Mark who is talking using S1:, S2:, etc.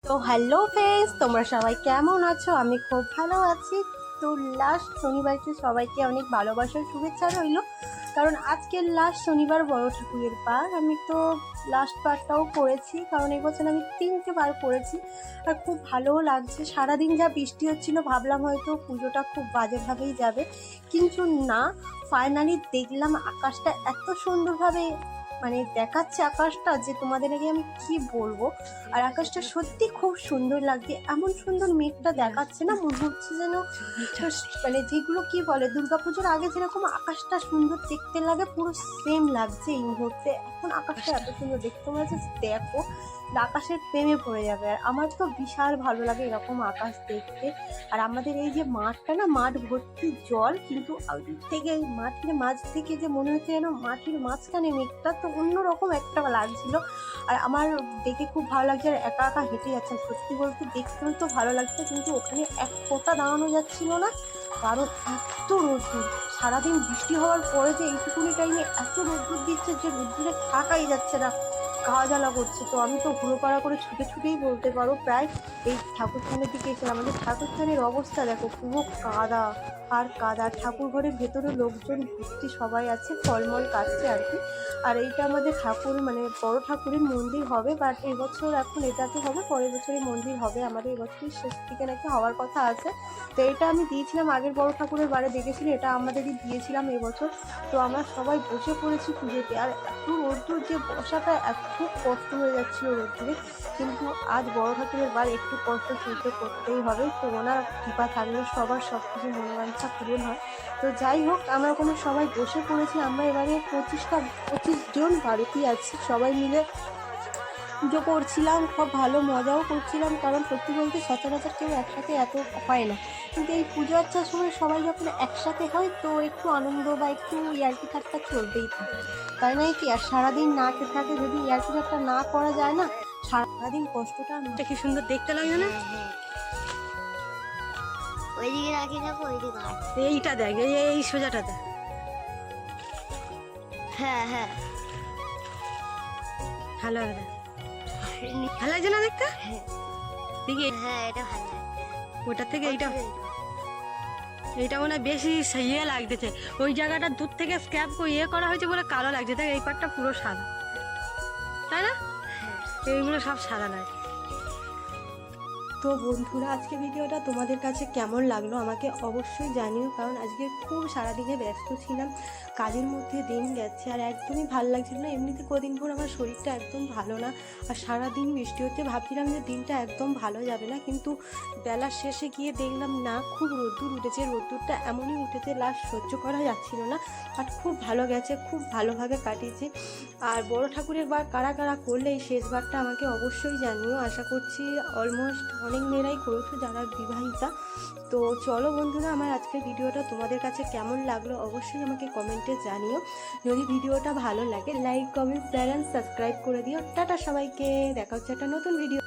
S1: তো hello friends, তোমরা সবাই কেমন আছো? আমি খুব ভালো আছি। তো লাস্ট শনিবারকে সবাইকে অনেক ভালোবাসার শুভেচ্ছা রইল, কারণ আজকের লাস্ট শনিবার বড় ঠাকুরের বার। আমি তো লাস্ট বারটাও করেছি, কারণ এই বছর আমি 3টে বার করেছি। আর খুব ভালোও লাগছে। সারাদিন যা বৃষ্টি হচ্ছিল, ভাবলাম হয়তো পুজোটা খুব বাজেভাবেই যাবে, কিন্তু না, ফাইনালি দেখলাম আকাশটা এত সুন্দরভাবে দেখাচ্ছে আকাশটা, যে তোমাদের আগে আমি কি বলবো। আর আকাশটা সত্যি খুব সুন্দর লাগছে, এমন সুন্দর মেঘটা দেখাচ্ছে না, মনে হচ্ছে যেন যেগুলো কি বলে দুর্গাপুজোর আগে যেরকম আকাশটা সুন্দর দেখতে লাগে, পুরো সেম লাগছে এই মুহূর্তে। এখন আকাশটা এত সুন্দর দেখতে, তোমরা জাস্ট দেখো, আকাশের প্রেমে পড়ে যাবে। আর আমার তো বিশাল ভালো লাগে এরকম আকাশ দেখতে। আর আমাদের এই যে মাঠটা না, মাঠ ভর্তি জল, কিন্তু থেকে মাঠের মাঝ থেকে যে মনে হচ্ছে যেন মাটির মাঝখানে মেঘটা, তো অন্যরকম একটা লাগছিল। আর আমার দেখে খুব ভালো লাগছে। আর একা একা হেঁটে যাচ্ছে, সত্যি বলতে দেখতেও তো ভালো লাগছে, কিন্তু ওখানে এক ফোঁটা দাঁড়ানো যাচ্ছিল না, কারণ এত রোদ্দুর। সারাদিন বৃষ্টি হওয়ার পরে যে এইটুকুনি টাইমে এত রোদ্দুর দিচ্ছে যে রোদ্দুরে থাকাই যাচ্ছে না, গা জ্বালা করছে। তো আমি তো ঘুরোপাড়া করে ছুটে ছুটেই বলতে পারো প্রায় এই ঠাকুরস্থানের দিকে এসে। আমাদের ঠাকুরস্থানের অবস্থা দেখো, পুরো কাদা আর কাদা। ঠাকুর ঘরের ভেতরে লোকজন ভর্তি, সবাই আছে, ফলমল কাটছে আর কি। আর এইটা আমাদের ঠাকুর বড় ঠাকুরের মন্দির হবে, বাট এবছর এখন এটাতে হবে, পরের বছরই মন্দির হবে। আমাদের এবছরই শেষ দিকে নাকি হওয়ার কথা আছে। তো এটা আমি দিয়েছিলাম আগের বড় ঠাকুরের বারে, দেখেছিলাম এটা আমাদেরই দিয়েছিলাম এবছর। তো আমরা সবাই বসে পড়েছি পুজোতে। আর এত রোদ্দুর যে বসাটা খুব কষ্ট হয়ে যাচ্ছিলো রোদ্দুরে, কিন্তু আজ বড় ঠাকুরের বার, একটু কষ্ট সহ্য করতেই হবে। তো ওনার কৃপা থাকলে সবার সব কিছু মনোবাঞ্ছা পূরণ হয়। তো যাই হোক, আমরা ওখানে সবাই বসে পড়েছি। আমরা এবারে 25 জন বাড়িতেই আছি, সবাই মিলে পুজো করছিলাম, খুব ভালো মজাও করছিলাম, কারণ সত্যি বলতে সচরাচর কেউ একসাথে এত হয় না। কিন্তু এই পুজো আচ্ছার সময় সবাই যখন একসাথে হয়, তো একটু আনন্দ বা একটু ইয়ার্কি ঠাট্টা চলতেই থাকে, তাই নয় কি? আর সারাদিন না থাকে যদি ইয়ার্কি ঠাট্টা না করা যায় না, সারাদিন কষ্টটা কি সুন্দর দেখতে লাগে না।
S2: ওইদিকে রাখি থাকো, ওইদিকে
S1: এইটা দেখ, এই সোজাটা দেখ।
S2: হ্যাঁ হ্যাঁ,
S1: ভালো ভালো লাগছে না দেখতে? দেখি
S2: হ্যাঁ এটা ভালো লাগে।
S1: ওটা থেকে এইটা মনে হয় বেশি ইয়ে লাগতেছে। ওই জায়গাটা দূর থেকে স্ক্যাপ করা হয়েছে বলে কালো লাগছে, দেখ এই পাটটা পুরো সাদা, তাই না? এইগুলো সব সাদা লাগে। তো বন্ধুরা, আজকে ভিডিওটা তোমাদের কাছে কেমন লাগলো আমাকে অবশ্যই জানিও, কারণ আজকে খুব সারাদিনে ব্যস্ত ছিলাম, কাজের মধ্যে দিন গেছে, আর একদমই ভালো লাগছিল না। এমনিতে কদিন পর আমার শরীরটা একদম ভালো না, আর সারাদিন বৃষ্টি হচ্ছে, ভাবছিলাম যে দিনটা একদম ভালো যাবে না, কিন্তু বেলার শেষে গিয়ে দেখলাম না, খুব রোদ্দুর উঠেছে। রোদ্দুরটা এমনই উঠেছে, লাস্ট সহ্য করা যাচ্ছিল না। আর খুব ভালো গেছে, খুব ভালোভাবে কাটিয়েছে। আর বড় ঠাকুরের বার কারা কারা করলে এই শেষবারটা আমাকে অবশ্যই জানিও। আশা করছি অলমোস্ট অনেক মেয়েরাই করেছো যারা বিবাহিতা। তো চলো বন্ধুরা, আমার আজকের ভিডিওটা তোমাদের কাছে কেমন লাগলো অবশ্যই আমাকে কমেন্টে জানিও। যদি ভিডিওটা ভালো লাগে, like, comment, share and subscribe করে দিও। টাটা সবাইকে, দেখা হচ্ছে একটা নতুন ভিডিও।